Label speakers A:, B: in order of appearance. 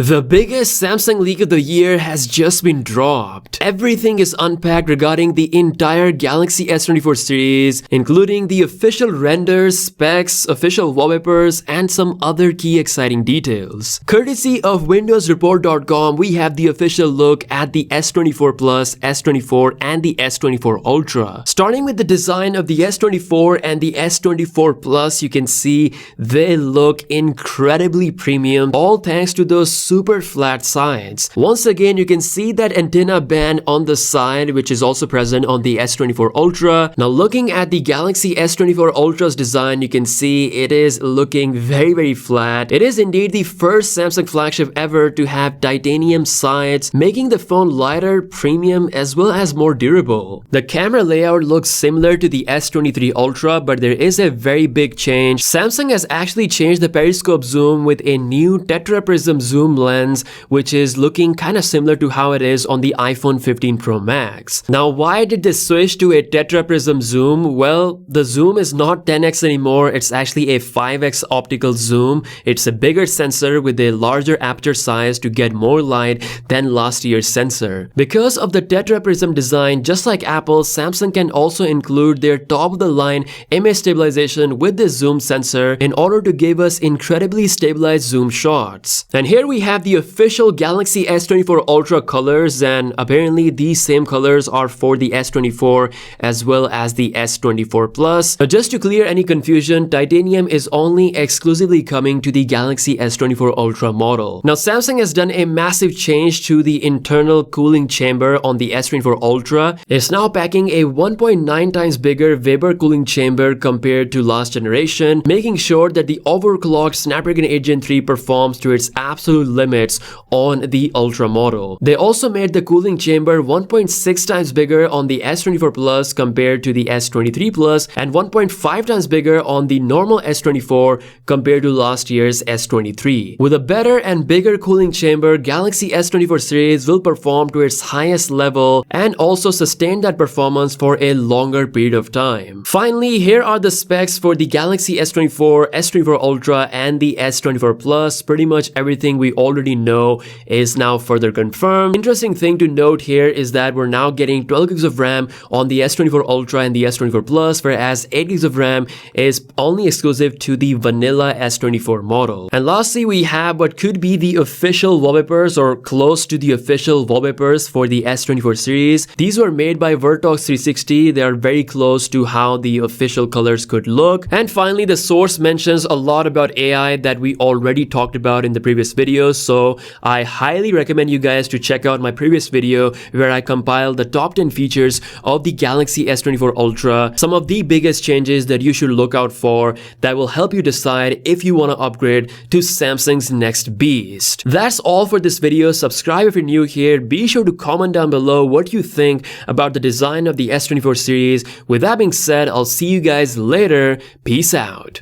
A: The biggest Samsung leak of the year has just been dropped. Everything is unpacked regarding the entire Galaxy S24 series, including the official renders, specs, official wallpapers, and some other key exciting details. Courtesy of WindowsReport.com, we have the official look at the S24 Plus, S24, and the S24 Ultra. Starting with the design of the S24 and the S24 Plus, you can see they look incredibly premium, all thanks to those super flat sides. Once again, you can see that antenna band on the side, which is also present on the S24 Ultra. Now looking at the Galaxy S24 Ultra's design, you can see it is looking very flat. It is indeed the first Samsung flagship ever to have titanium sides, making the phone lighter, premium, as well as more durable. The camera layout looks similar to the S23 Ultra, but there is a very big change. Samsung has actually changed the periscope zoom with a new tetraprism zoom lens, which is looking kind of similar to how it is on the iPhone 15 Pro Max. Now, why did they switch to a tetraprism zoom? Well, the zoom is not 10x anymore, it's actually a 5x optical zoom. It's a bigger sensor with a larger aperture size to get more light than last year's sensor. Because of the tetraprism design, just like Apple, Samsung can also include their top-of-the-line image stabilization with the zoom sensor in order to give us incredibly stabilized zoom shots. And here we have the official Galaxy S24 Ultra colors, and apparently these same colors are for the S24 as well as the S24 Plus. Now, just to clear any confusion, titanium is only exclusively coming to the Galaxy S24 Ultra model. Now, Samsung has done a massive change to the internal cooling chamber on the S24 Ultra. It's now packing a 1.9 times bigger vapor cooling chamber compared to last generation, making sure that the overclocked Snapdragon 8 Gen 3 performs to its absolute limits on the Ultra model. They also made the cooling chamber 1.6 times bigger on the S24 Plus compared to the S23 Plus, and 1.5 times bigger on the normal S24 compared to last year's S23. With a better and bigger cooling chamber, Galaxy S24 series will perform to its highest level and also sustain that performance for a longer period of time. Finally, here are the specs for the Galaxy S24, S24 Ultra, and the S24 Plus. Pretty much everything we already know is now further confirmed. Interesting thing to note here is that we're now getting 12 gigs of RAM on the S24 Ultra and the S24 Plus, whereas 8 gigs of RAM is only exclusive to the vanilla S24 model. And lastly, we have what could be the official wallpapers, or close to the official wallpapers for the S24 series. These were made by Vertox 360. They are very close to how the official colors could look. And finally, the source mentions a lot about AI that we already talked about in the previous videos, so I highly recommend you guys to check out my previous video where I compiled the top 10 features of the Galaxy S24 Ultra, some of the biggest changes that you should look out for that will help you decide if you want to upgrade to Samsung's next beast. That's all for this video. Subscribe if you're new here. Be sure to comment down below what you think about the design of the S24 series. With that being said, I'll see you guys later. Peace out.